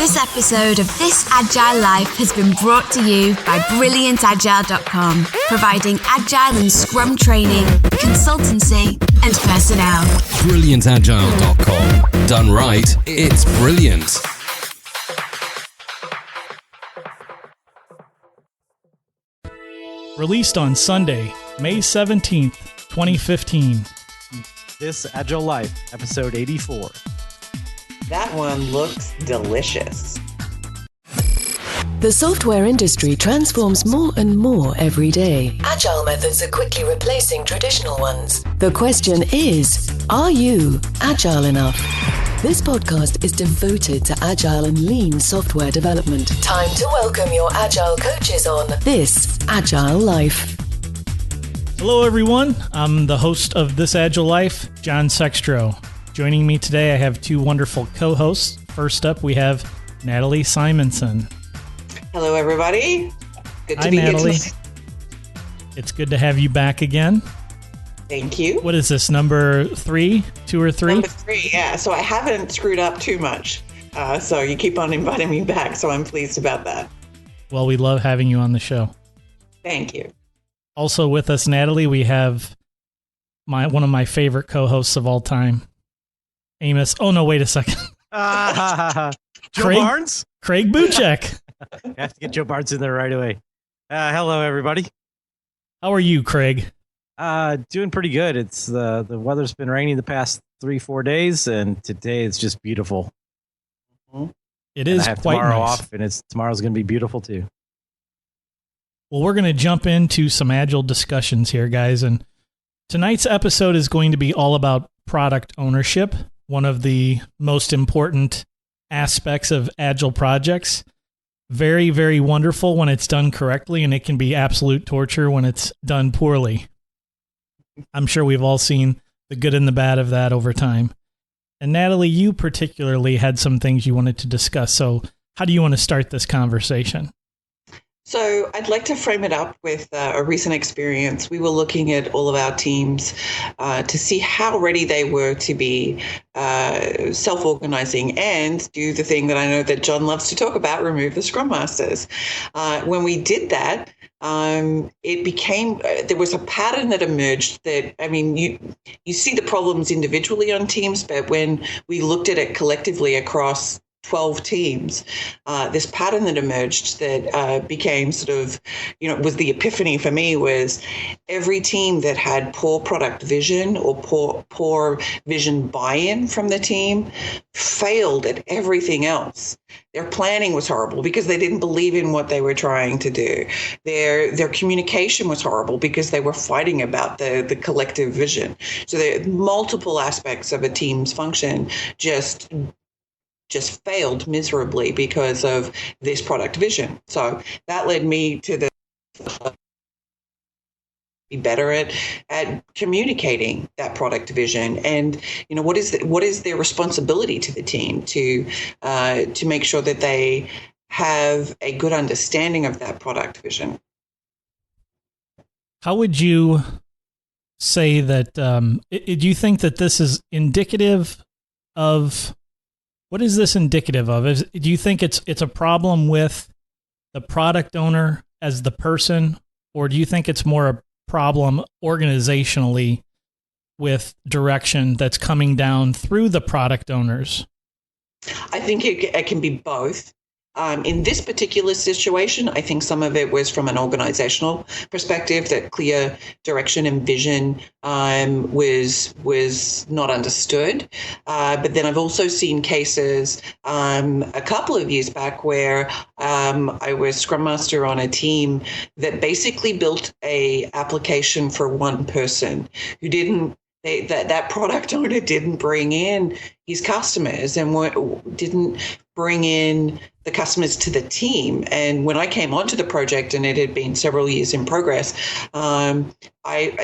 This episode of This Agile Life has been brought to you by BrilliantAgile.com, providing Agile and Scrum training, consultancy, and personnel. BrilliantAgile.com. Done right, it's brilliant. Released on Sunday, May 17th, 2015. This Agile Life, episode 84. That one looks delicious. The software industry transforms more and more every day. Agile methods are quickly replacing traditional ones. The question is, are you agile enough? This podcast is devoted to agile and lean software development. Time to welcome your agile coaches on This Agile Life. Hello, everyone. I'm the host of This Agile Life, John Sextro. Joining me today, I have two wonderful co-hosts. First up, we have Natalie Simonson. Hello, everybody. Good to Hi, be Natalie. here tonight. It's good to have you back again. Thank you. What is this, number 3, 2 or 3? Number 3, yeah. So I haven't screwed up too much. So you keep on inviting me back, so I'm pleased about that. Well, we love having you on the show. Thank you. Also with us, Natalie, we have one of my favorite co-hosts of all time, Amos. Oh, no, wait a second. Joe Barnes? Craig Buchek. I have to get Joe Barnes in there right away. Hello, everybody. How are you, Craig? Doing pretty good. It's the weather's been rainy the past 3-4 days, and today it's just beautiful. It is I have quite tomorrow nice. off, and tomorrow's going to be beautiful too. Well, we're going to jump into some Agile discussions here, guys. And tonight's episode is going to be all about product ownership, one of the most important aspects of Agile projects. Very, very wonderful when it's done correctly, and it can be absolute torture when it's done poorly. I'm sure we've all seen the good and the bad of that over time. And Natalie, you particularly had some things you wanted to discuss. So how do you want to start this conversation? So I'd like to frame it up with a recent experience. We were looking at all of our teams to see how ready they were to be self-organizing and do the thing that I know that John loves to talk about, remove the Scrum Masters. When we did that, it became, there was a pattern that emerged that, I mean, you see the problems individually on teams, but when we looked at it collectively across 12 teams, this pattern that emerged that became sort of, was the epiphany for me, was every team that had poor product vision or poor vision buy-in from the team failed at everything else. Their planning was horrible because they didn't believe in what they were trying to do. Their communication was horrible because they were fighting about the collective vision. So there are multiple aspects of a team's function just failed miserably because of this product vision. So that led me to be better at communicating that product vision, and what is their responsibility to the team to make sure that they have a good understanding of that product vision. How would you say that? Do you think that this is indicative of? What is this indicative of? Do you think it's a problem with the product owner as the person, or do you think it's more a problem organizationally with direction that's coming down through the product owners? I think it can be both. In this particular situation, I think some of it was from an organizational perspective, that clear direction and vision was not understood. But then I've also seen cases a couple of years back where I was Scrum Master on a team that basically built a application for one person who didn't. That product owner didn't bring in his customers and didn't bring in the customers to the team. And when I came onto the project, and it had been several years in progress, I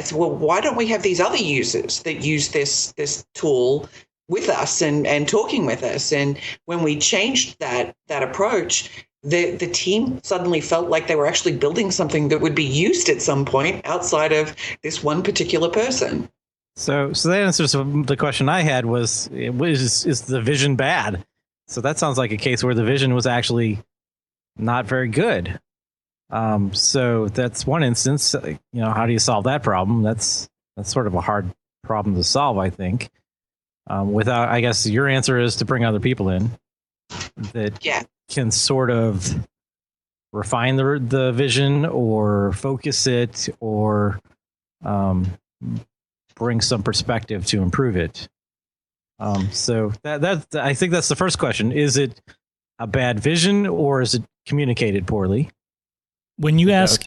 said, well, why don't we have these other users that use this tool with us and talking with us? And when we changed that approach, the team suddenly felt like they were actually building something that would be used at some point outside of this one particular person. So that answers the question I had was the vision bad? So that sounds like a case where the vision was actually not very good. So that's one instance. How do you solve that problem? That's sort of a hard problem to solve, I think. Without, I guess your answer is to bring other people in that can sort of refine the vision or focus it or bring some perspective to improve it. So that I think that's the first question. Is it a bad vision or is it communicated poorly? When you ask,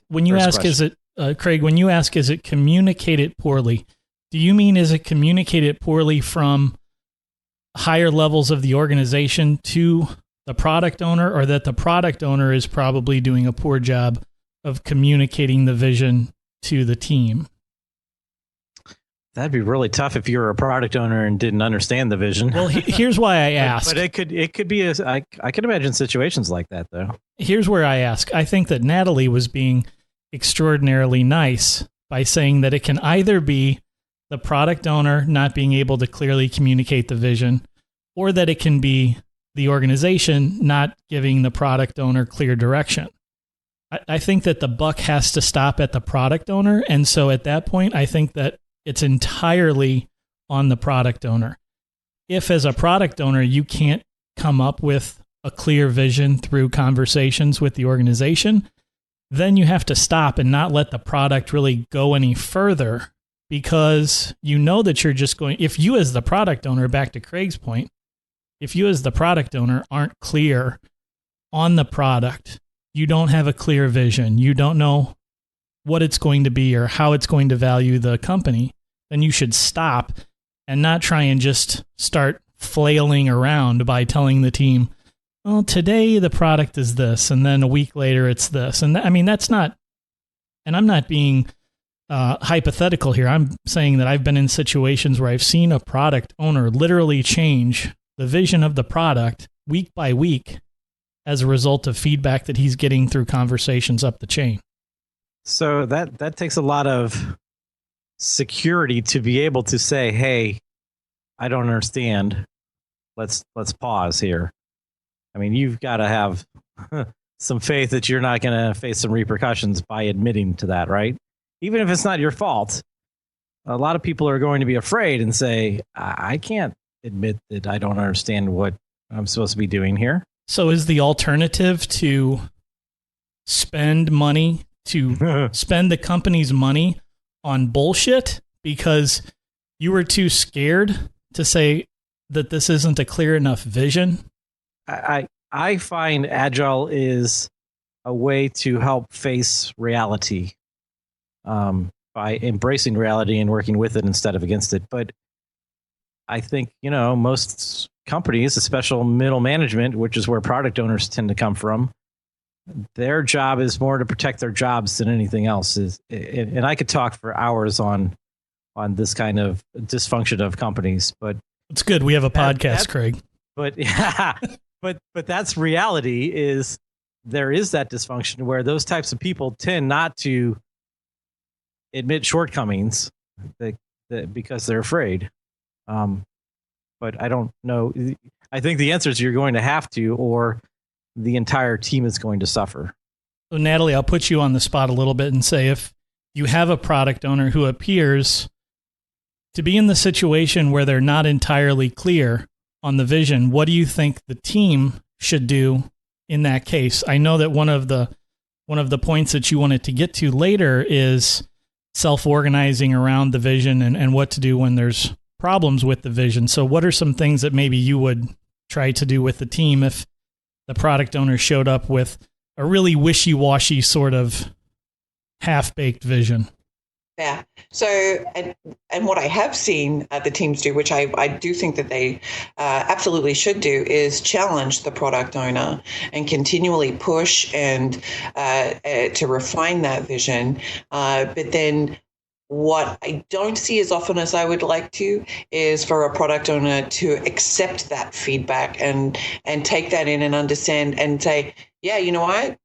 is it, Craig, when you ask, is it communicated poorly? Do you mean, is it communicated poorly from higher levels of the organization to the product owner, or that the product owner is probably doing a poor job of communicating the vision to the team? That'd be really tough if you were a product owner and didn't understand the vision. Well, here's why I ask. But it could be I can imagine situations like that, though. Here's where I ask. I think that Natalie was being extraordinarily nice by saying that it can either be the product owner not being able to clearly communicate the vision, or that it can be the organization not giving the product owner clear direction. I think that the buck has to stop at the product owner. And so at that point, I think that it's entirely on the product owner. If as a product owner, you can't come up with a clear vision through conversations with the organization, then you have to stop and not let the product really go any further, because you know that you're just going, if you as the product owner, back to Craig's point, if you as the product owner aren't clear on the product, you don't have a clear vision, you don't know what it's going to be or how it's going to value the company, then you should stop and not try and just start flailing around by telling the team, well, today the product is this, and then a week later it's this. And that's not, and I'm not being hypothetical here. I'm saying that I've been in situations where I've seen a product owner literally change the vision of the product week by week as a result of feedback that he's getting through conversations up the chain. So that takes a lot of security to be able to say, hey, I don't understand. Let's pause here. I mean, you've got to have some faith that you're not going to face some repercussions by admitting to that, right? Even if it's not your fault, a lot of people are going to be afraid and say, I can't admit that I don't understand what I'm supposed to be doing here. So is the alternative to spend money, to spend the company's money on bullshit because you were too scared to say that this isn't a clear enough vision? I find Agile is a way to help face reality by embracing reality and working with it instead of against it. But I think, most companies, especially middle management, which is where product owners tend to come from, their job is more to protect their jobs than anything else. And I could talk for hours on this kind of dysfunction of companies, but it's good. We have a podcast, Craig. But yeah, but that's reality. Is there is that dysfunction where those types of people tend not to admit shortcomings because they're afraid. But I don't know. I think the answer is you're going to have to, or the entire team is going to suffer. So Natalie, I'll put you on the spot a little bit and say, if you have a product owner who appears to be in the situation where they're not entirely clear on the vision, what do you think the team should do in that case? I know that one of the points that you wanted to get to later is self-organizing around the vision and what to do when there's problems with the vision. So what are some things that maybe you would try to do with the team if the product owner showed up with a really wishy-washy sort of half-baked vision? Yeah. So, and what I have seen the teams do, which I do think that they absolutely should do, is challenge the product owner and continually push and to refine that vision. But then what I don't see as often as I would like to is for a product owner to accept that feedback and take that in and understand and say, yeah, you know what?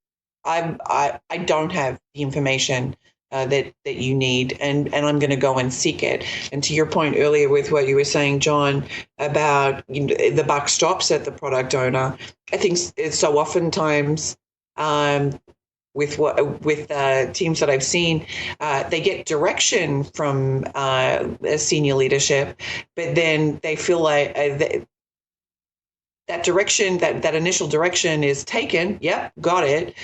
I don't have the information that you need, and I'm going to go and seek it. And to your point earlier with what you were saying, John, about the buck stops at the product owner, I think it's so oftentimes with teams that I've seen, they get direction from senior leadership, but then they feel like that direction, that initial direction is taken. Yep, got it.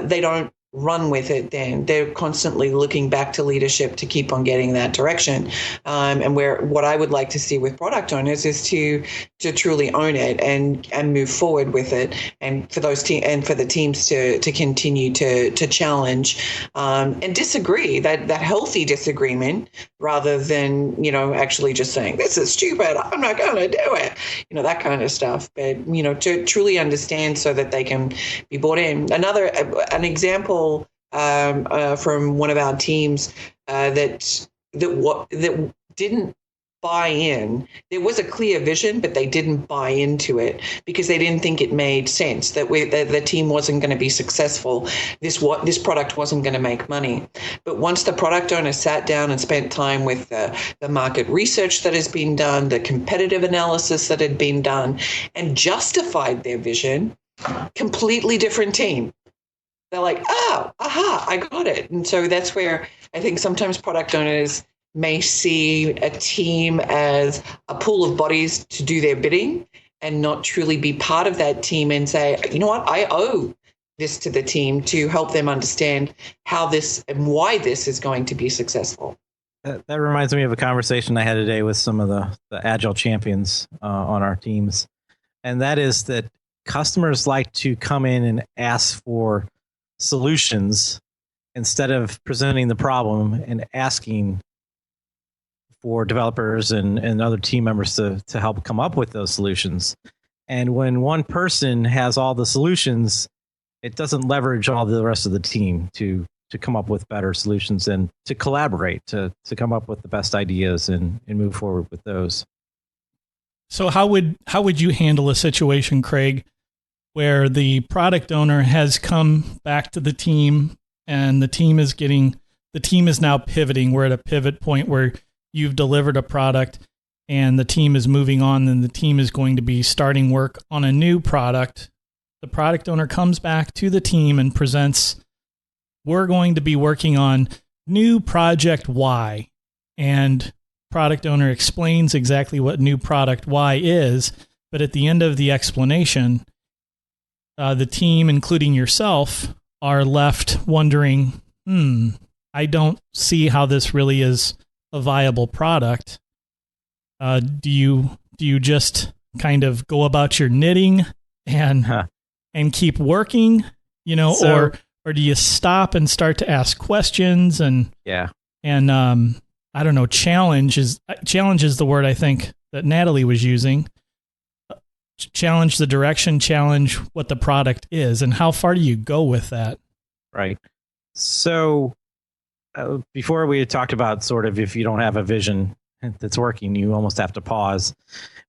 They don't run with it then. They're constantly looking back to leadership to keep on getting that direction. And what I would like to see with product owners is to truly own it and move forward with it, and for the teams to continue to challenge and disagree, that healthy disagreement, rather than actually just saying this is stupid, I'm not going to do it, that kind of stuff. But to truly understand so that they can be bought in. An example from one of our teams that didn't buy in. There was a clear vision, but they didn't buy into it because they didn't think it made sense, that the team wasn't going to be successful. This product wasn't going to make money. But once the product owner sat down and spent time with the market research that has been done, the competitive analysis that had been done, and justified their vision, completely different team. They're like, oh, aha, I got it. And so that's where I think sometimes product owners may see a team as a pool of bodies to do their bidding and not truly be part of that team and say, you know what, I owe this to the team to help them understand how this and why this is going to be successful. That reminds me of a conversation I had today with some of the Agile champions on our teams. And that is that customers like to come in and ask for solutions instead of presenting the problem and asking for developers and other team members to help come up with those solutions. And when one person has all the solutions, it doesn't leverage all the rest of the team to come up with better solutions and to collaborate, to come up with the best ideas and move forward with those. So how would you handle a situation, Craig, where the product owner has come back to the team and the team is now pivoting? We're at a pivot point where you've delivered a product and the team is moving on, and the team is going to be starting work on a new product. The product owner comes back to the team and presents, we're going to be working on new project Y. And product owner explains exactly what new product Y is, but at the end of the explanation, the team, including yourself, are left wondering, I don't see how this really is a viable product. Do you just kind of go about your knitting and keep working, or do you stop and start to ask questions and I don't know, challenge is the word I think that Natalie was using. Challenge the direction, challenge what the product is, and how far do you go with that? Right. So before we had talked about sort of if you don't have a vision that's working, you almost have to pause.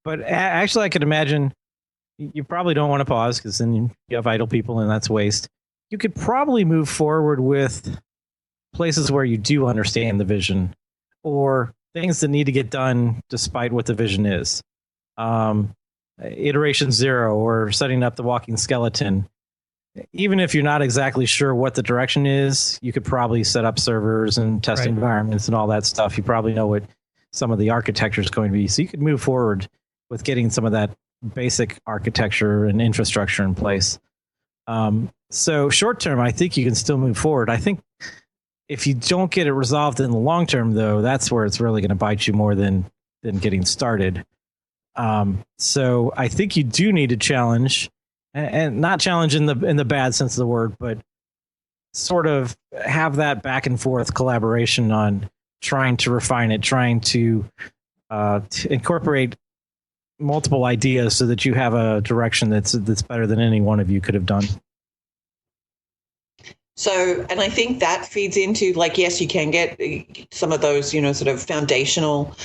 But actually, I could imagine you probably don't want to pause because then you have idle people and that's waste. You could probably move forward with places where you do understand the vision or things that need to get done despite what the vision is. Iteration 0 or setting up the walking skeleton. Even if you're not exactly sure what the direction is, you could probably set up servers and test environments and all that stuff. You probably know what some of the architecture is going to be. So you could move forward with getting some of that basic architecture and infrastructure in place. So short term, I think you can still move forward. I think if you don't get it resolved in the long term, though, that's where it's really going to bite you more than getting started. So I think you do need to challenge, and not challenge in the bad sense of the word, but sort of have that back and forth collaboration on trying to refine it, trying to incorporate multiple ideas so that you have a direction that's better than any one of you could have done. So, and I think that feeds into, like, yes, you can get some of those, sort of foundational,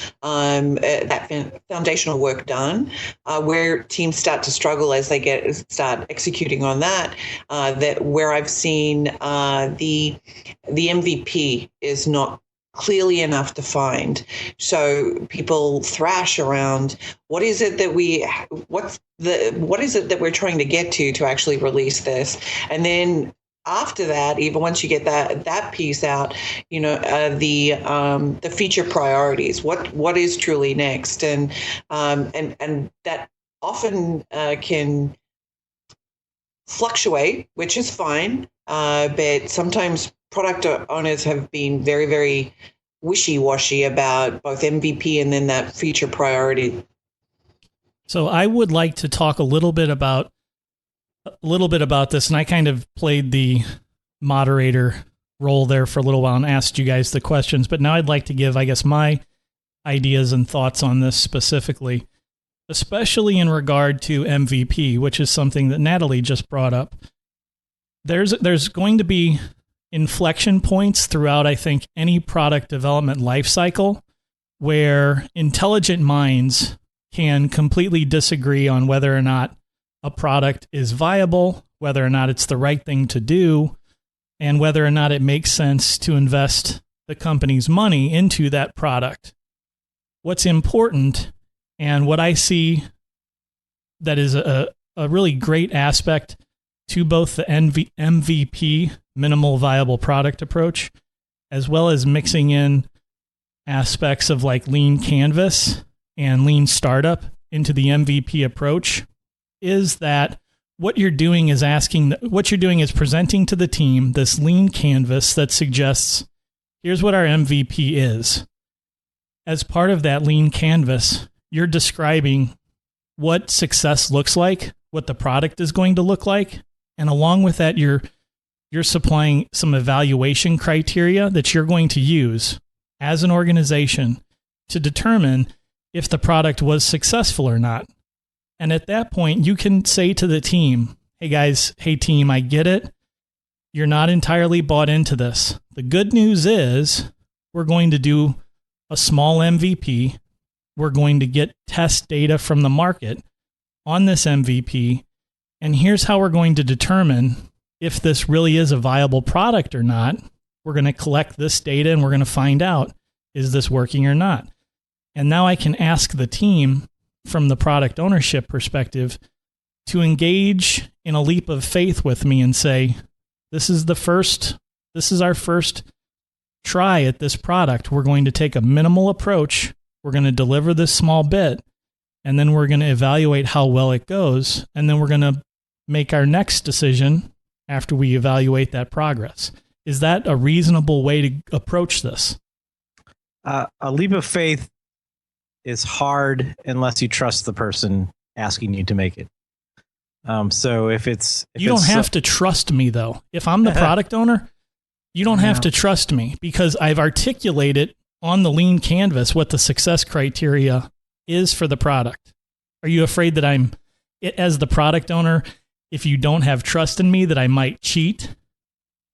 foundational work done, where teams start to struggle as they start executing on that. That where I've seen the MVP is not clearly enough defined. So people thrash around what is it that we're trying to get to actually release this, and then after that, even once you get that piece out, the feature priorities, what is truly next, and that often can fluctuate, which is fine, but sometimes product owners have been very, very wishy-washy about both MVP and then that feature priority. So I would like to talk a little bit about this, and I kind of played the moderator role there for a little while and asked you guys the questions, but now I'd like to give, I guess, my ideas and thoughts on this specifically, especially in regard to MVP, which is something that Natalie just brought up. There's going to be inflection points throughout, I think, any product development lifecycle where intelligent minds can completely disagree on whether or not a product is viable, whether or not it's the right thing to do, and whether or not it makes sense to invest the company's money into that product. What's important, and what I see that is a really great aspect to both the MVP, minimal viable product approach, as well as mixing in aspects of like lean canvas and lean startup into the MVP approach, is that what you're doing is presenting to the team this lean canvas that suggests, here's what our MVP is. As part of that lean canvas, you're describing what success looks like, what the product is going to look like, and along with that, you're supplying some evaluation criteria that you're going to use as an organization to determine if the product was successful or not. And at that point, you can say to the team, hey guys, hey team, I get it. You're not entirely bought into this. The good news is we're going to do a small MVP. We're going to get test data from the market on this MVP. And here's how we're going to determine if this really is a viable product or not. We're going to collect this data and we're going to find out, is this working or not? And now I can ask the team from the product ownership perspective to engage in a leap of faith with me and say, this is our first try at this product. We're going to take a minimal approach. We're going to deliver this small bit, and then we're going to evaluate how well it goes. And then we're going to make our next decision after we evaluate that progress. Is that a reasonable way to approach this? A leap of faith is hard unless you trust the person asking you to make it. So if you don't have to trust me though. If I'm the product owner, you don't have to trust me because I've articulated on the lean canvas what the success criteria is for the product. Are you afraid that as the product owner, if you don't have trust in me, that I might cheat?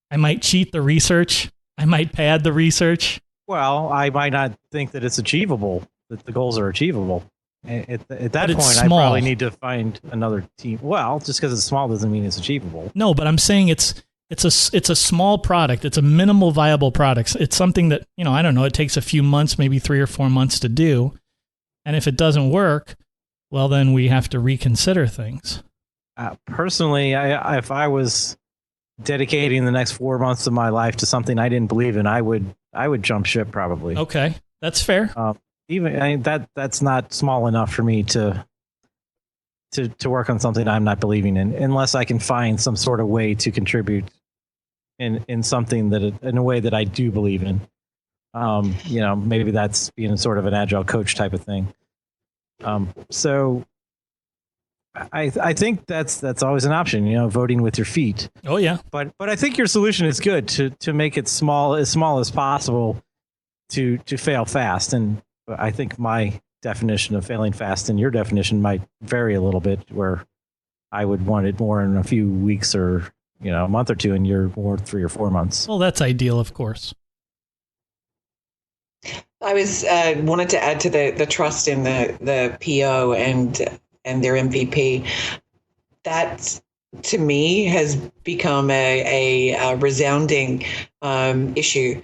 I might cheat the research. I might pad the research. Well, I might not think that it's achievable, that the goals are achievable. At that point, I small. probably need to find another team. Well, just because it's small doesn't mean it's achievable. No, but I'm saying it's a small product. It's a minimal viable product. It's something that, I don't know, it takes a few months, maybe 3 or 4 months to do. And if it doesn't work, well, then we have to reconsider things. Personally, if I was dedicating the next 4 months of my life to something I didn't believe in, I would jump ship probably. Okay, that's fair. That's not small enough for me to work on something I'm not believing in, unless I can find some sort of way to contribute in something in a way that I do believe in. Maybe that's being sort of an agile coach type of thing. So I think that's always an option, voting with your feet. Oh yeah. But I think your solution is good to make it as small as possible to fail fast. And I think my definition of failing fast and your definition might vary a little bit, where I would want it more in a few weeks or a month or two, and you're more 3 or 4 months. Well, that's ideal, of course. I was wanted to add to the trust in the PO and their MVP. That to me has become a resounding issue.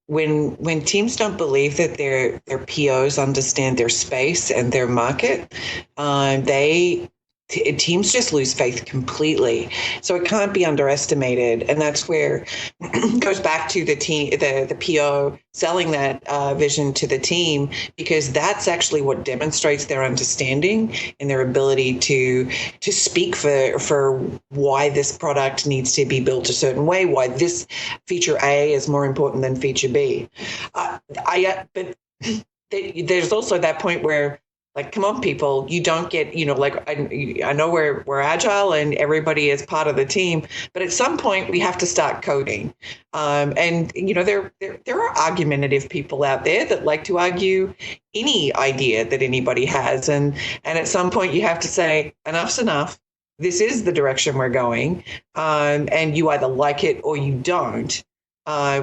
When teams don't believe that their POs understand their space and their market, teams just lose faith completely. So it can't be underestimated, and that's where it goes back to the team, the PO selling that vision to the team, because that's actually what demonstrates their understanding and their ability to speak for why this product needs to be built a certain way, why this feature A is more important than feature B. But there's also that point where, like, come on, people, you don't get, I know we're agile and everybody is part of the team, but at some point we have to start coding. And there are argumentative people out there that like to argue any idea that anybody has. And at some point you have to say, enough's enough. This is the direction we're going. And you either like it or you don't,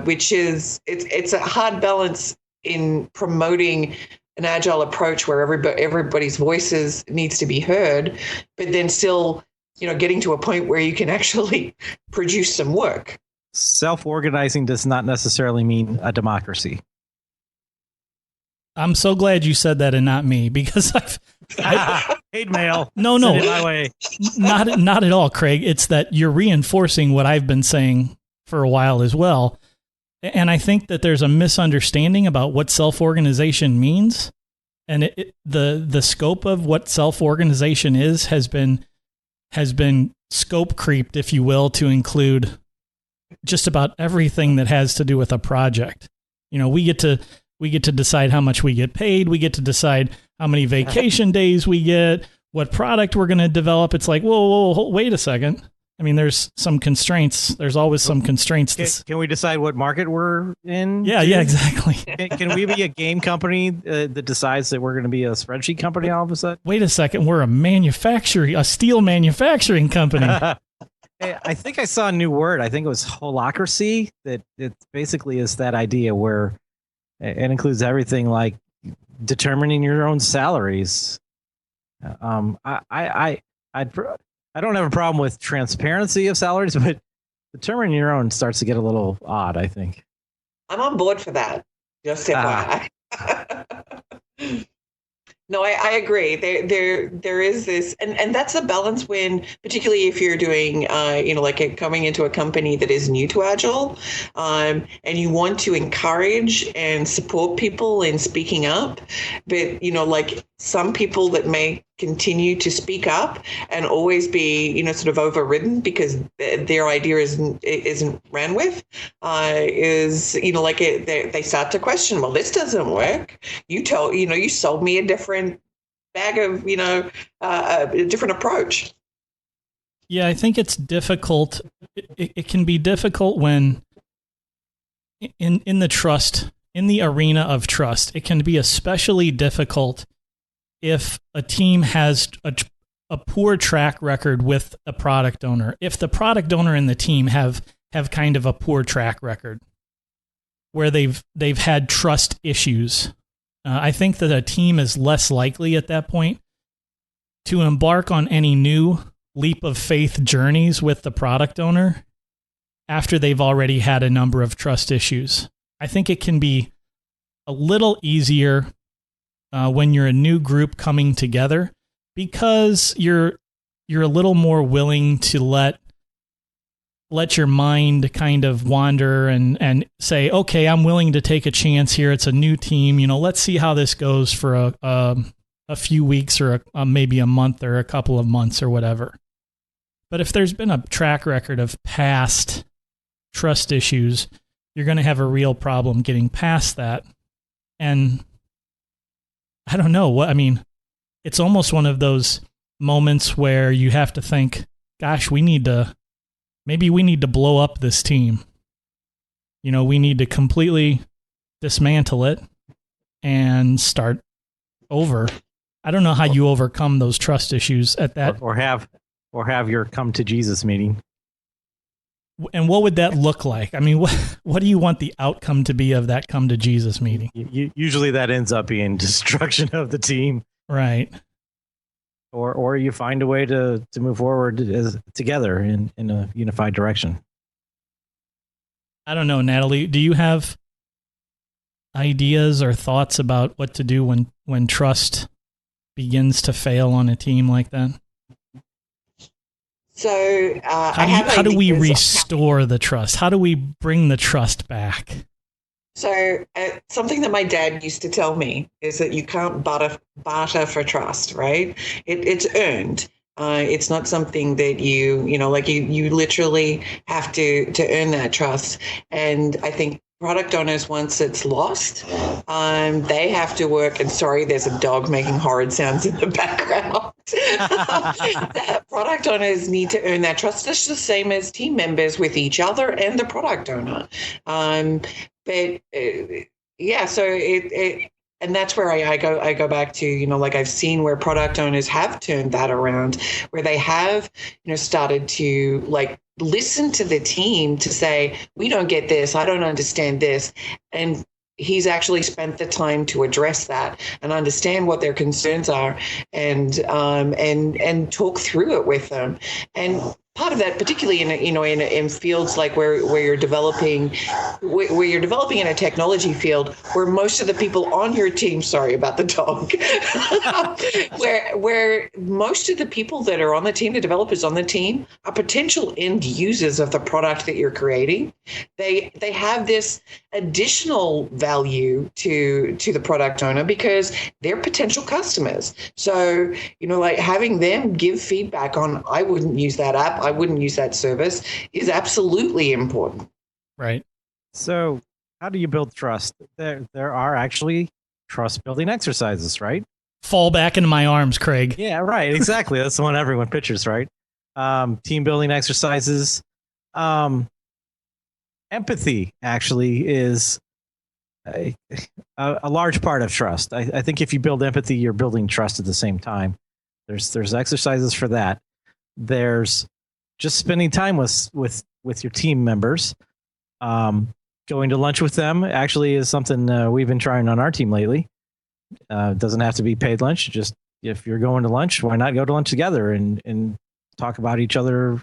which is, it's a hard balance in promoting an agile approach where everybody's voices needs to be heard, but then still, getting to a point where you can actually produce some work. Self-organizing does not necessarily mean a democracy. I'm so glad you said that and not me, because hate mail. No, Send it my way. not at all, Craig. It's that you're reinforcing what I've been saying for a while as well. And I think that there's a misunderstanding about what self-organization means. And the scope of what self-organization is has been scope creeped, if you will, to include just about everything that has to do with a project. We get to decide how much we get paid. We get to decide how many vacation days we get, what product we're going to develop. It's like, whoa, wait a second. I mean, there's some constraints. There's always some constraints. Can we decide what market we're in? Yeah, exactly. Can we be a game company that decides that we're going to be a spreadsheet company all of a sudden? Wait a second. We're a steel manufacturing company. I think I saw a new word. I think it was holacracy. That it basically is that idea where it includes everything, like determining your own salaries. I don't have a problem with transparency of salaries, but determining your own starts to get a little odd, I think. I'm on board for that. Just FYI. No, I agree. There is this, and that's a balance when, particularly if you're doing, coming into a company that is new to Agile, and you want to encourage and support people in speaking up, but some people that may continue to speak up and always be, sort of overridden because their idea isn't ran with, they start to question, well, this doesn't work. You sold me a different bag of, a different approach. Yeah, I think it's difficult. It can be difficult when in the arena of trust, it can be especially difficult if a team has a poor track record with a product owner. If the product owner and the team have kind of a poor track record where they've had trust issues, I think that a team is less likely at that point to embark on any new leap of faith journeys with the product owner after they've already had a number of trust issues. I think it can be a little easier when you're a new group coming together, because you're a little more willing to let your mind kind of wander and say, okay, I'm willing to take a chance here. It's a new team. Let's see how this goes for a few weeks or maybe a month or a couple of months or whatever. But if there's been a track record of past trust issues, you're going to have a real problem getting past that. And I don't know it's almost one of those moments where you have to think, gosh, maybe we need to blow up this team. We need to completely dismantle it and start over. I don't know how you overcome those trust issues at that. Or have your come to Jesus meeting. And what would that look like? I mean, what do you want the outcome to be of that come to Jesus meeting? Usually that ends up being destruction of the team. Right. Or you find a way to move forward together in a unified direction. I don't know, Natalie, do you have ideas or thoughts about what to do when trust begins to fail on a team like that? So how do we restore the trust? How do we bring the trust back? So something that my dad used to tell me is that you can't barter for trust, right? It's earned. It's not something that you literally have to earn that trust. And I think product owners, once it's lost, they have to work. And sorry, there's a dog making horrid sounds in the background. Product owners need to earn that trust. It's the same as team members with each other and the product owner. And that's where I go back to, I've seen where product owners have turned that around, where they have, started to listen to the team to say, we don't get this, I don't understand this. And he's actually spent the time to address that and understand what their concerns are and talk through it with them. And part of that, particularly in fields like where you're developing in a technology field, where most of the people on your team, sorry about the dog, where most of the people that are on the team, the developers on the team, are potential end users of the product that you're creating. They have this additional value to the product owner because they're potential customers. So having them give feedback on, I wouldn't use that app, I wouldn't use that service, is absolutely important. Right. So how do you build trust? There are actually trust building exercises, right? Fall back into my arms, Craig. Yeah, right. Exactly. That's the one everyone pictures, right? Team building exercises. Empathy actually is a large part of trust. I think if you build empathy, you're building trust at the same time. There's exercises for that. There's just spending time with your team members. Going to lunch with them actually is something we've been trying on our team lately. It doesn't have to be paid lunch. Just if you're going to lunch, why not go to lunch together and talk about each other,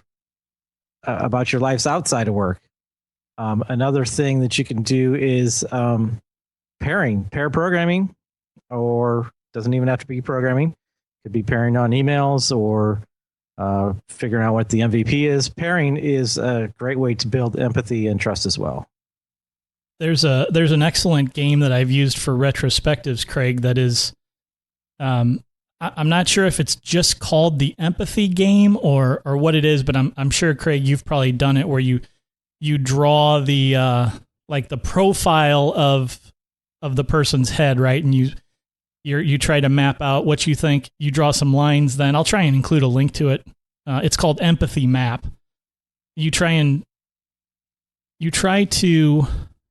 about your lives outside of work. Another thing that you can do is pair programming, or doesn't even have to be programming. Could be pairing on emails or figuring out what the MVP is. Pairing is a great way to build empathy and trust as well. There's an excellent game that I've used for retrospectives, Craig, that is, I'm not sure if it's just called the empathy game or what it is, but I'm sure, Craig, you've probably done it where you draw the the profile of the person's head, right? And you try to map out what you think. You draw some lines. Then I'll try and include a link to it. It's called Empathy Map. You try to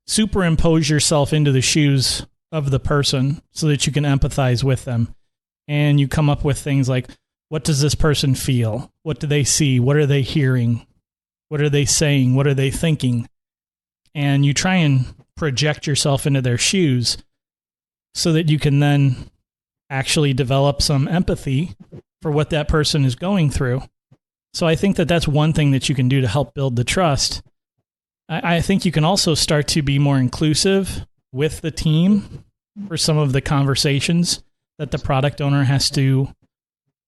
superimpose yourself into the shoes of the person so that you can empathize with them. And you come up with things like, what does this person feel? What do they see? What are they hearing? What are they saying? What are they thinking? And you try and project yourself into their shoes so that you can then actually develop some empathy for what that person is going through. So I think that that's one thing that you can do to help build the trust. I think you can also start to be more inclusive with the team for some of the conversations that the product owner has to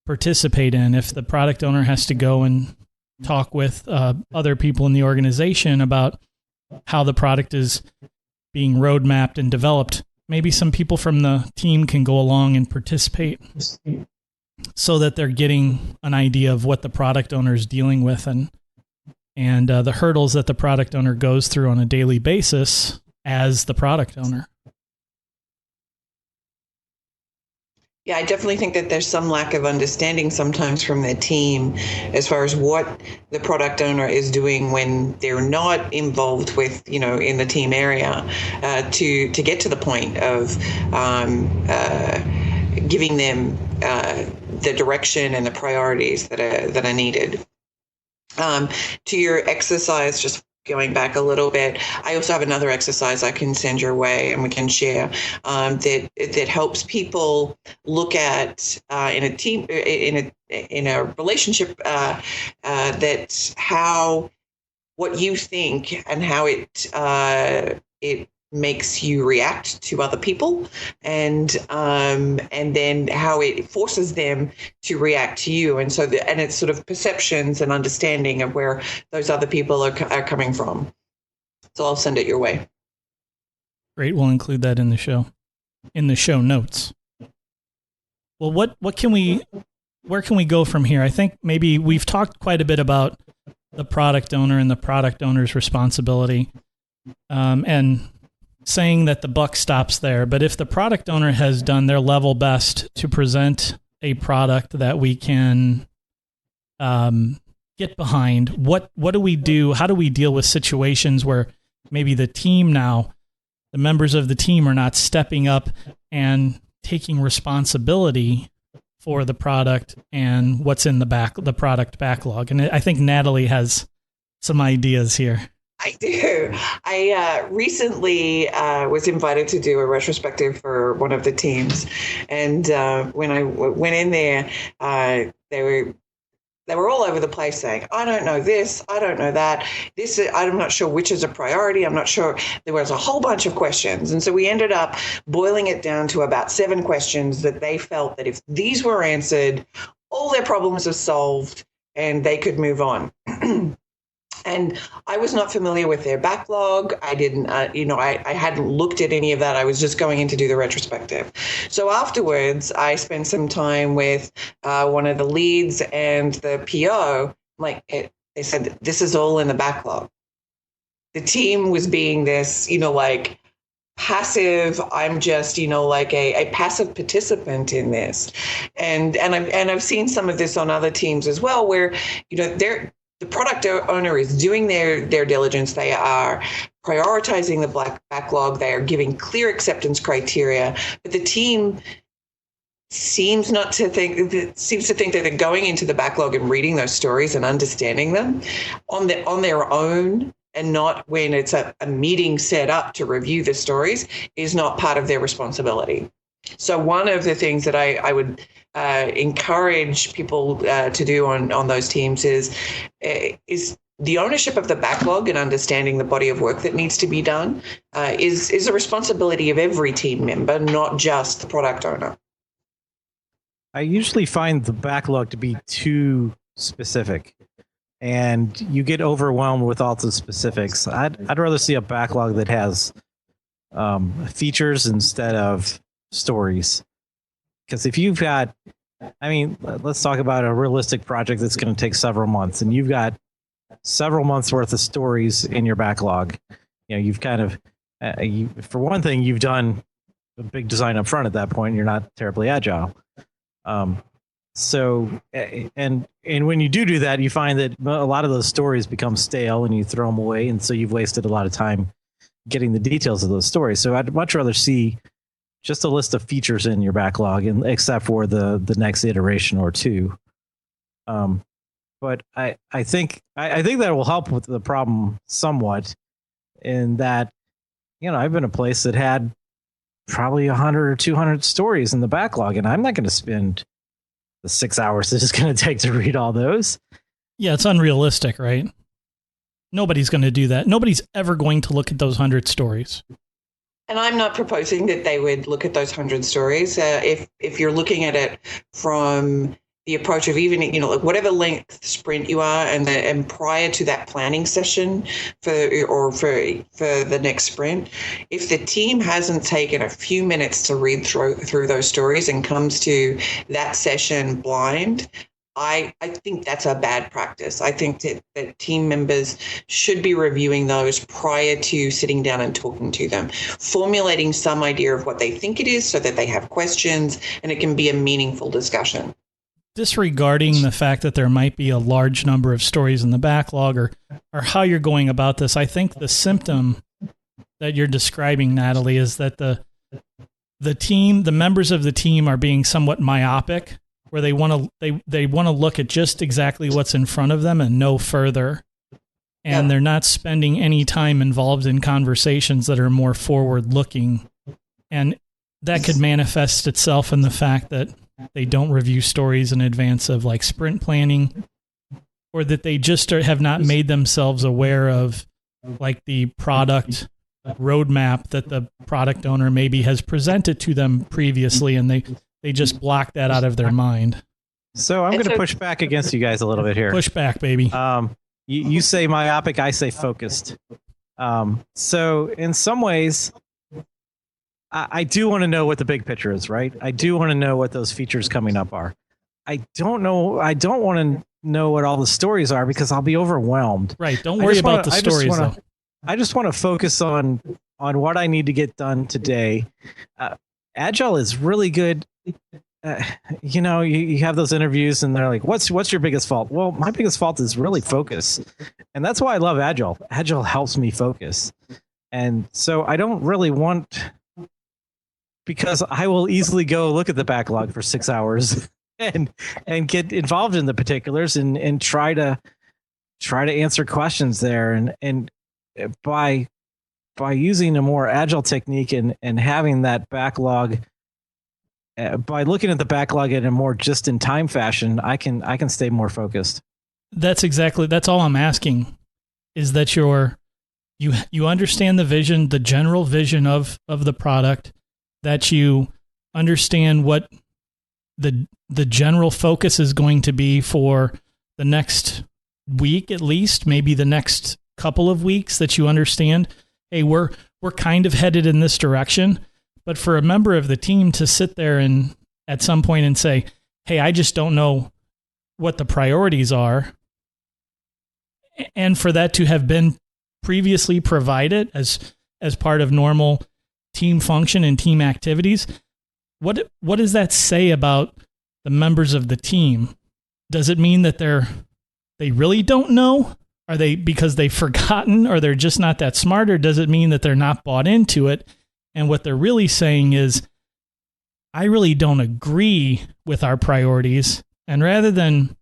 participate in. If the product owner has to go and talk with other people in the organization about how the product is being roadmapped and developed, maybe some people from the team can go along and participate so that they're getting an idea of what the product owner is dealing with and the hurdles that the product owner goes through on a daily basis as the product owner. Yeah, I definitely think that there's some lack of understanding sometimes from the team as far as what the product owner is doing when they're not involved with, in the team area, to get to the point of giving them the direction and the priorities that are needed. To your exercise, just going back a little bit, I also have another exercise I can send your way and we can share that helps people look at in a team in a relationship that how what you think and how it makes you react to other people, and then how it forces them to react to you, and and it's sort of perceptions and understanding of where those other people are coming from. So I'll send it your way. Great, we'll include that in the show notes. Well, where can we go from here? I think maybe we've talked quite a bit about the product owner and the product owner's responsibility, and saying that the buck stops there. But if the product owner has done their level best to present a product that we can get behind, what do we do? How do we deal with situations where maybe the members of the team are not stepping up and taking responsibility for the product and what's in the product backlog? And I think Natalie has some ideas here. I do. I recently was invited to do a retrospective for one of the teams, and when I went in there, they were all over the place saying, "I don't know this, I don't know that. I'm not sure which is a priority. I'm not sure." There was a whole bunch of questions, and so we ended up boiling it down to about 7 questions that they felt that if these were answered, all their problems are solved, and they could move on. And I was not familiar with their backlog. I didn't, I hadn't looked at any of that. I was just going in to do the retrospective. So afterwards, I spent some time with one of the leads and the PO. They said, this is all in the backlog. The team was being this, passive. I'm just, a passive participant in this. And I've seen some of this on other teams as well, where, the product owner is doing their diligence. They are prioritizing the backlog. They are giving clear acceptance criteria. But the team seems to think that they're going into the backlog and reading those stories and understanding them on their own, and not when it's a meeting set up to review the stories, is not part of their responsibility. So one of the things that I would encourage people to do on those teams is the ownership of the backlog and understanding the body of work that needs to be done is a responsibility of every team member, not just the product owner. I usually find the backlog to be too specific, and you get overwhelmed with all the specifics. I'd rather see a backlog that has features instead of stories. Because if you've got, let's talk about a realistic project that's going to take several months, and you've got several months worth of stories in your backlog. You've kind of, for one thing, you've done a big design up front at that point. You're not terribly agile. So when you do that, you find that a lot of those stories become stale and you throw them away. And so you've wasted a lot of time getting the details of those stories. So I'd much rather see just a list of features in your backlog, and except for the next iteration or two. But I think that will help with the problem somewhat, in that, I've been a place that had probably 100 or 200 stories in the backlog, and I'm not going to spend the 6 hours that it's going to take to read all those. Yeah, it's unrealistic, right? Nobody's going to do that. Nobody's ever going to look at those 100 stories. And I'm not proposing that they would look at those 100 stories. If you're looking at it from the approach of even, whatever length sprint you are, and prior to that planning session for the next sprint, if the team hasn't taken a few minutes to read through those stories and comes to that session blind, I think that's a bad practice. I think that team members should be reviewing those prior to sitting down and talking to them, formulating some idea of what they think it is so that they have questions and it can be a meaningful discussion. Disregarding the fact that there might be a large number of stories in the backlog, or how you're going about this, I think the symptom that you're describing, Natalie, is that the members of the team are being somewhat myopic, where they want to look at just exactly what's in front of them and no further. And they're not spending any time involved in conversations that are more forward looking. And that could manifest itself in the fact that they don't review stories in advance of like sprint planning, or that they just have not made themselves aware of like the product roadmap that the product owner maybe has presented to them previously, and they just block that out of their mind. So I'm going to push back against you guys a little bit here. Push back, baby. You say myopic, I say focused. So in some ways, I do want to know what the big picture is, right? I do want to know what those features coming up are. I don't know. I don't want to know what all the stories are because I'll be overwhelmed. Right. Don't worry about the stories, though. I just want to focus on what I need to get done today. Agile is really good. You have those interviews and they're like, what's your biggest fault? Well, my biggest fault is really focus. And that's why I love Agile. Agile helps me focus. And so I don't really want, because I will easily go look at the backlog for 6 hours and get involved in the particulars and try to answer questions there. And by using a more agile technique and having that backlog, by looking at the backlog in a more just-in-time fashion, I can stay more focused. That's all I'm asking, is that you understand the vision, the general vision of the product, that you understand what the general focus is going to be for the next week, at least, maybe the next couple of weeks, that you understand, hey, we're kind of headed in this direction. But for a member of the team to sit there and at some point and say, hey, I just don't know what the priorities are, and for that to have been previously provided as part of normal team function and team activities, what does that say about the members of the team? Does it mean that they really don't know? Are they because they've forgotten, or they're just not that smart? Or does it mean that they're not bought into it? And what they're really saying is, I really don't agree with our priorities. And rather than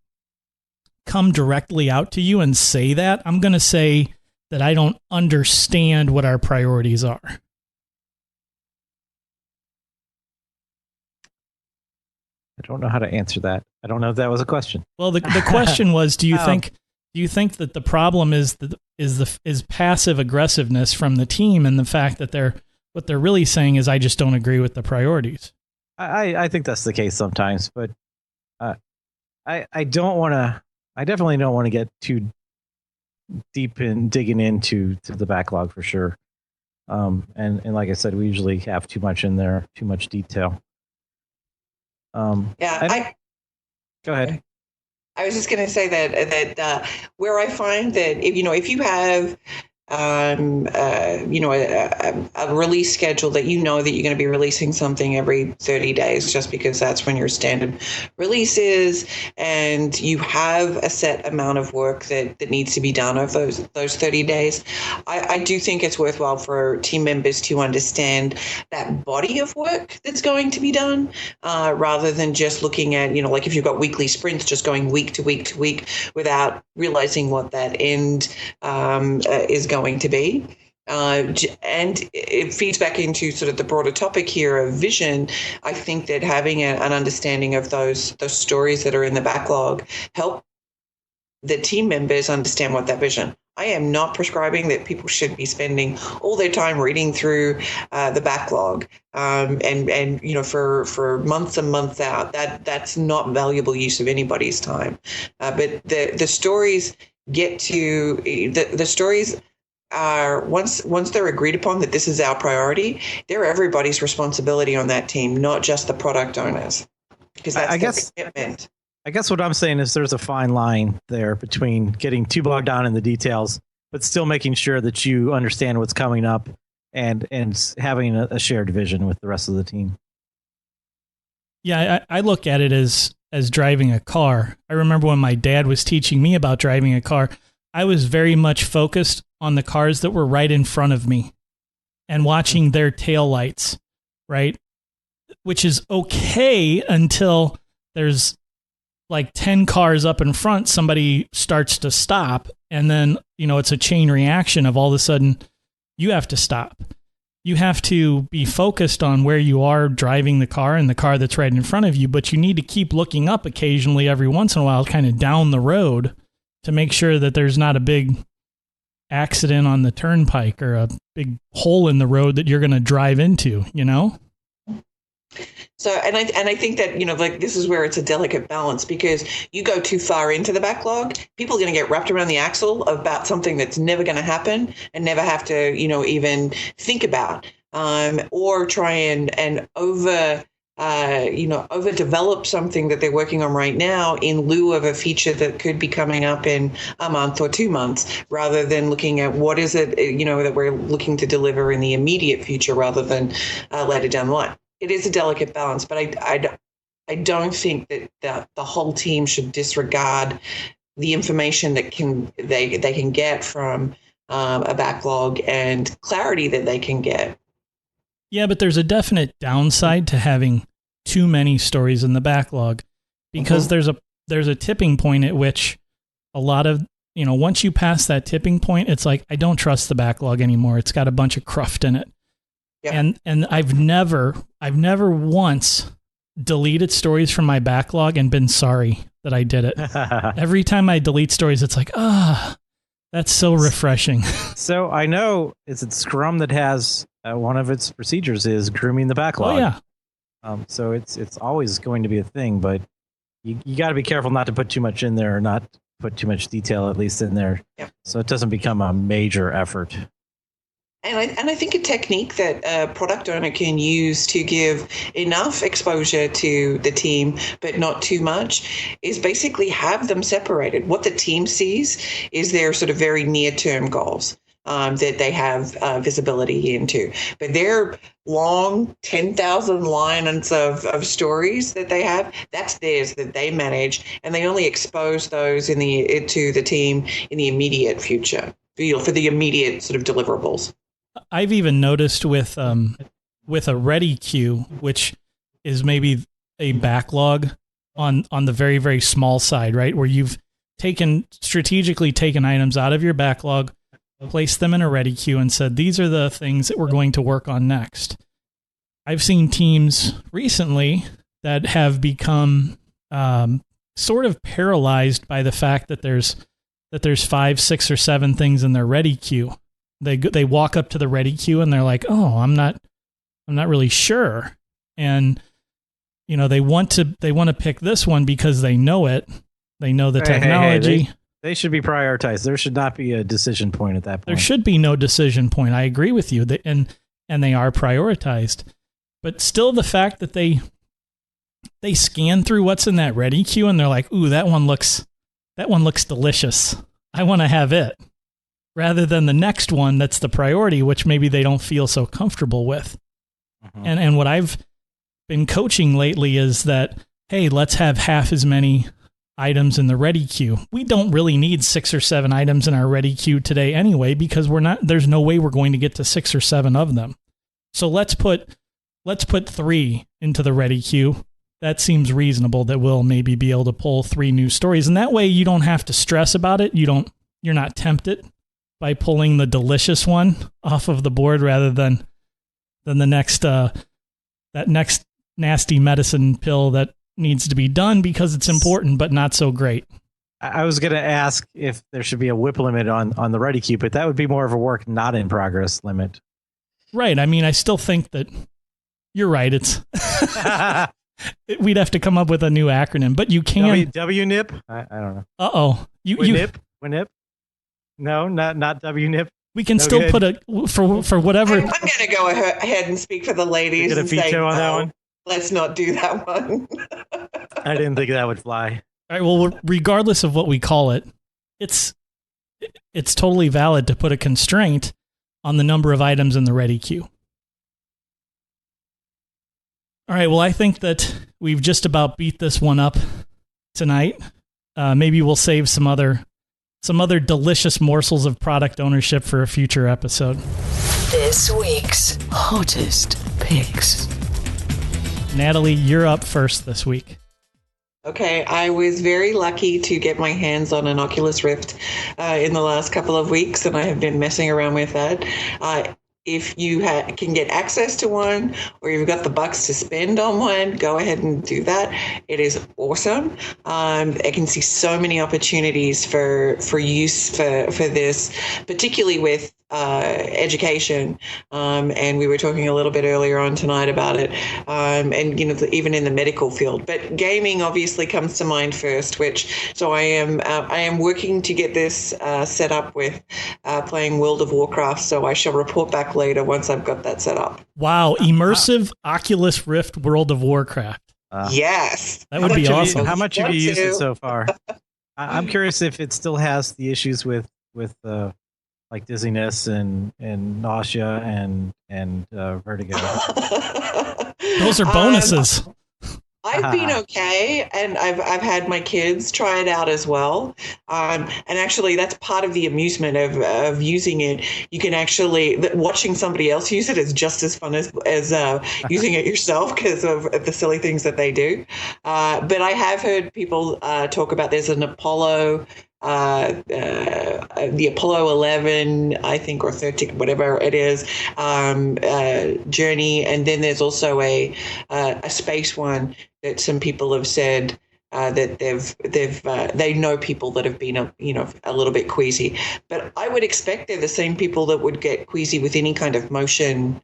come directly out to you and say that, I'm going to say that I don't understand what our priorities are. I don't know how to answer that. I don't know if that was a question. Well, the question was, do you think that the problem is passive aggressiveness from the team, and the fact that what they're really saying is, I just don't agree with the priorities? I think that's the case sometimes, but I definitely don't want to get too deep in digging into the backlog for sure. And like I said, we usually have too much in there, too much detail. Go ahead. I was just going to say that where I find that if you have a release schedule that that you're going to be releasing something every 30 days just because that's when your standard release is, and you have a set amount of work that needs to be done over those 30 days, I do think it's worthwhile for team members to understand that body of work that's going to be done, rather than just looking at, like if you've got weekly sprints, just going week to week to week without realizing what that end is going to be. And it feeds back into sort of the broader topic here of vision. I think that having an understanding of those stories that are in the backlog help the team members understand what that vision. I am not prescribing that people should be spending all their time reading through the backlog, and for months and months out. That's not valuable use of anybody's time. But the stories get to the stories. Once they're agreed upon that this is our priority, they're everybody's responsibility on that team, not just the product owners, because that's their commitment. I guess what I'm saying is there's a fine line there between getting too bogged down in the details, but still making sure that you understand what's coming up and having a shared vision with the rest of the team. Yeah, I look at it as driving a car. I remember when my dad was teaching me about driving a car, I was very much focused on the cars that were right in front of me and watching their taillights, right? Which is okay until there's like 10 cars up in front, somebody starts to stop, and then, it's a chain reaction of all of a sudden you have to stop. You have to be focused on where you are driving the car and the car that's right in front of you, but you need to keep looking up occasionally every once in a while, kind of down the road, to make sure that there's not a big accident on the turnpike or a big hole in the road that you're going to drive into, So, and I think that, like this is where it's a delicate balance, because you go too far into the backlog, people are going to get wrapped around the axle about something that's never going to happen and never have to, even think about, or try and overdevelop something that they're working on right now in lieu of a feature that could be coming up in a month or 2 months, rather than looking at what is it, that we're looking to deliver in the immediate future rather than later down the line. It is a delicate balance, but I don't think that the whole team should disregard the information that they can get from a backlog and clarity that they can get. Yeah, but there's a definite downside to having too many stories in the backlog, because there's a tipping point at which a lot of, once you pass that tipping point, it's like, I don't trust the backlog anymore. It's got a bunch of cruft in it. Yeah. And I've never once deleted stories from my backlog and been sorry that I did it. Every time I delete stories, it's like, that's so refreshing. So I know it's Scrum that has one of its procedures is grooming the backlog. Oh, yeah. So it's always going to be a thing, but you got to be careful not to put too much in there, or not put too much detail at least in there, so it doesn't become a major effort. And I think a technique that a product owner can use to give enough exposure to the team, but not too much, is basically have them separated. What the team sees is their sort of very near-term goals that they have visibility into. But their long 10,000 lines of stories that they have, that's theirs, that they manage, and they only expose those to the team in the immediate future, for the immediate sort of deliverables. I've even noticed with a ready queue, which is maybe a backlog on the very, very small side, right? Where you've strategically taken items out of your backlog, placed them in a ready queue, and said, these are the things that we're going to work on next. I've seen teams recently that have become sort of paralyzed by the fact that there's 5, 6, or 7 things in their ready queue. They walk up to the ready queue and they're like, oh, I'm not really sure. And, they want to pick this one because they know it. They know the technology. They should be prioritized. There should not be a decision point at that point. There should be no decision point. I agree with you. And they are prioritized. But still, the fact that they scan through what's in that ready queue and they're like, ooh, that one looks delicious. I want to have it. Rather than the next one that's the priority, which maybe they don't feel so comfortable with. Mm-hmm. And what I've been coaching lately is that, hey, let's have half as many items in the ready queue. We don't really need 6 or 7 items in our ready queue today anyway, because there's no way we're going to get to 6 or 7 of them. So let's put 3 into the ready queue. That seems reasonable, that we'll maybe be able to pull 3 new stories. And that way you don't have to stress about it. You're not tempted by pulling the delicious one off of the board rather than the next that next nasty medicine pill that needs to be done because it's important but not so great. I was going to ask if there should be a WIP limit on the ready queue, but that would be more of a work not in progress limit. Right. I mean, I still think that you're right. It's we'd have to come up with a new acronym, but you can WNIP. I don't know. WNIP. WNIP. No, not WNIP. We can still put for whatever. I'm going to go ahead and speak for the ladies. Get a veto on that one. Let's not do that one. I didn't think that would fly. All right. Well, regardless of what we call it, it's totally valid to put a constraint on the number of items in the ready queue. All right. Well, I think that we've just about beat this one up tonight. Maybe we'll save some other delicious morsels of product ownership for a future episode. This week's hottest picks. Natalie, you're up first this week. Okay, I was very lucky to get my hands on an Oculus Rift in the last couple of weeks, and I have been messing around with that. If you can get access to one, or you've got the bucks to spend on one, go ahead and do that. It is awesome. I can see so many opportunities for use for this, particularly with education. And we were talking a little bit earlier on tonight about it. And even in the medical field. But gaming obviously comes to mind first. So I am working to get this set up with playing World of Warcraft. So I shall report back later once I've got that set up. Wow, immersive Oculus Rift World of Warcraft. Yes, that would be awesome. How much have you used it so far? I'm curious if it still has the issues with like dizziness and nausea and vertigo. Those are bonuses. I've been okay, and I've had my kids try it out as well. And actually, that's part of the amusement of using it. You can actually watching somebody else use it is just as fun as using it yourself because of the silly things that they do. But I have heard people talk about there's an Apollo. The Apollo 11, I think, or 13, whatever it is, journey, and then there's also a space one that some people have said that they know people that have been a little bit queasy, but I would expect they're the same people that would get queasy with any kind of motion,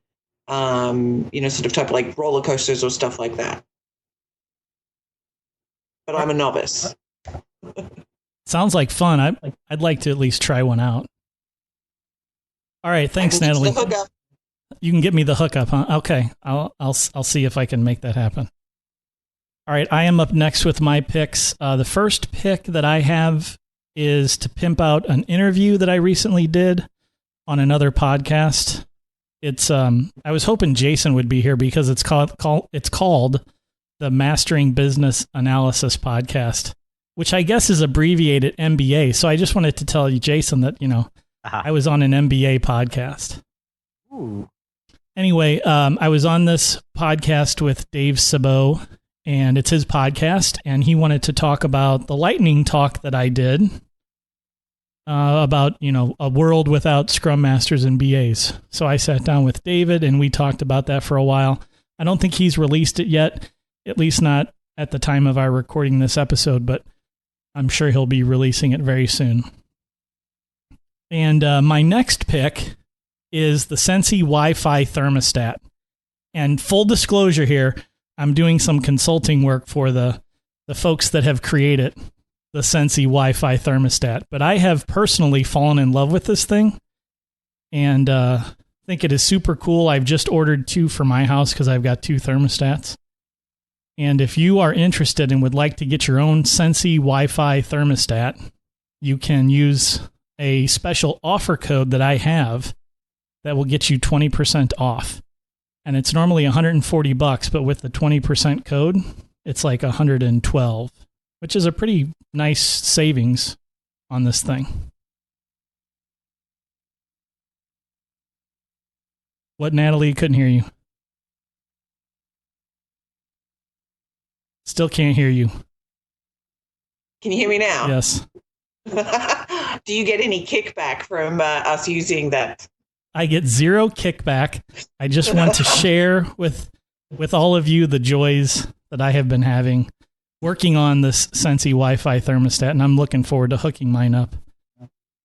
sort of type like roller coasters or stuff like that. But I'm a novice. Sounds like fun. I'd like to at least try one out. All right, thanks, Natalie. You can get me the hookup, huh? Okay, I'll see if I can make that happen. All right, I am up next with my picks. The first pick that I have is to pimp out an interview that I recently did on another podcast. It's I was hoping Jason would be here because it's called the Mastering Business Analysis Podcast, which I guess is abbreviated MBA. So I just wanted to tell you, Jason, that, I was on an MBA podcast. Ooh. Anyway, I was on this podcast with Dave Sabot, and it's his podcast, and he wanted to talk about the lightning talk that I did about, a world without Scrum Masters and BAs. So I sat down with David, and we talked about that for a while. I don't think he's released it yet, at least not at the time of our recording this episode, but I'm sure he'll be releasing it very soon. And my next pick is the Sensi Wi-Fi thermostat. And full disclosure here, I'm doing some consulting work for the folks that have created the Sensi Wi-Fi thermostat. But I have personally fallen in love with this thing and think it is super cool. I've just ordered 2 for my house because I've got 2 thermostats. And if you are interested and would like to get your own Sensi Wi-Fi thermostat, you can use a special offer code that I have that will get you 20% off. And it's normally $140, but with the 20% code, it's like $112, which is a pretty nice savings on this thing. What, Natalie? Couldn't hear you. Still can't hear you. Can you hear me now? Yes. Do you get any kickback from us using that? I get 0 kickback. I just want to share with all of you the joys that I have been having working on this Sensi Wi-Fi thermostat, and I'm looking forward to hooking mine up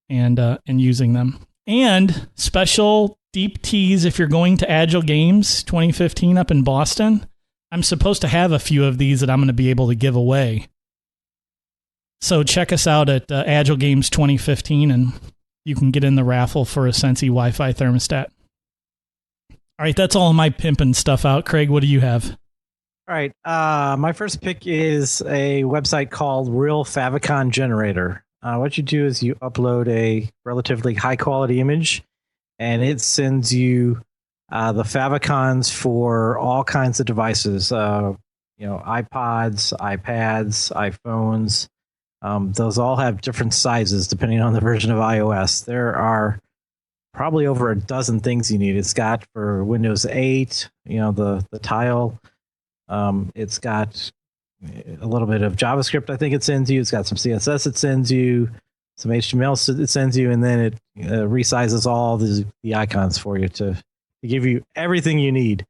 and using them. And special deep tease if you're going to Agile Games 2015 up in Boston. I'm supposed to have a few of these that I'm going to be able to give away. So check us out at Agile Games 2015, and you can get in the raffle for a Sensi Wi-Fi thermostat. All right, that's all of my pimping stuff out. Craig, what do you have? All right, my first pick is a website called Real Favicon Generator. What you do is you upload a relatively high-quality image, and it sends you the favicons for all kinds of devices, iPods, iPads, iPhones. Those all have different sizes depending on the version of iOS. There are probably over a dozen things you need. It's got for Windows 8, the tile. It's got a little bit of JavaScript. I think it sends you. It's got some CSS. It sends you some HTML. It sends you, and then it resizes all the icons for you to give you everything you need.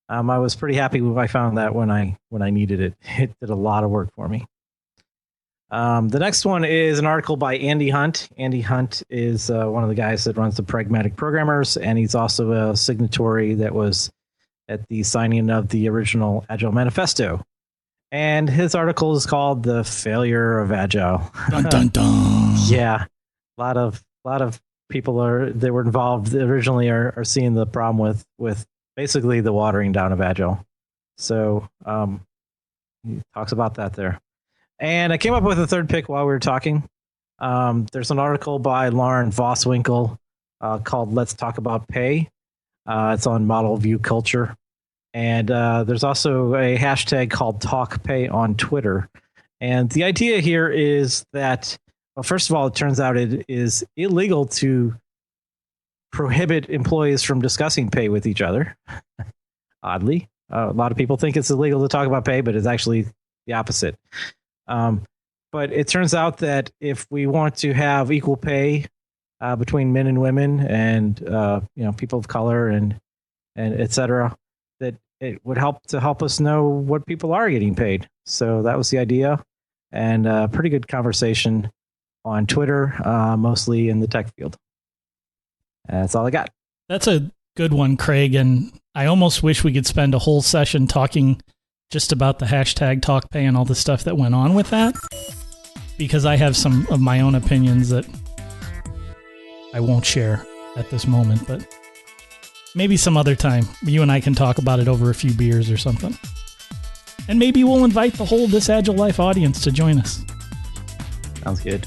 I was pretty happy when I found that when I needed it. It did a lot of work for me. The next one is an article by Andy Hunt. Andy Hunt is one of the guys that runs the Pragmatic Programmers, and he's also a signatory that was at the signing of the original Agile Manifesto. And his article is called "The Failure of Agile." Dun, dun, dun. Yeah, a lot of people that were involved originally are seeing the problem with basically the watering down of Agile. So he talks about that there. And I came up with a third pick while we were talking. There's an article by Lauren Voswinkle called "Let's Talk About Pay." It's on Model View Culture. And there's also a hashtag called TalkPay on Twitter. And the idea here is that, well, first of all, it turns out it is illegal to prohibit employees from discussing pay with each other. Oddly, a lot of people think it's illegal to talk about pay, but it's actually the opposite. But it turns out that if we want to have equal pay between men and women, and people of color and et cetera, that it would help us know what people are getting paid. So that was the idea, and pretty good conversation on Twitter, mostly in the tech field. That's all I got. That's a good one, Craig. And I almost wish we could spend a whole session talking just about the hashtag TalkPay and all the stuff that went on with that, because I have some of my own opinions that I won't share at this moment, but maybe some other time you and I can talk about it over a few beers or something. And maybe we'll invite the whole This Agile Life audience to join us. Sounds good.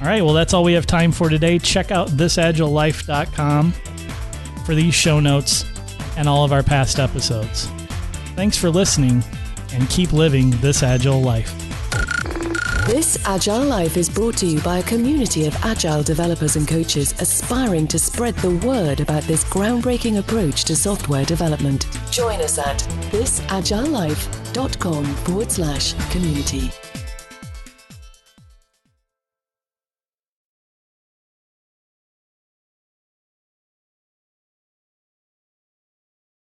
All right, well, that's all we have time for today. Check out thisagilelife.com for these show notes and all of our past episodes. Thanks for listening, and keep living this Agile life. This Agile Life is brought to you by a community of Agile developers and coaches aspiring to spread the word about this groundbreaking approach to software development. Join us at thisagilelife.com/community.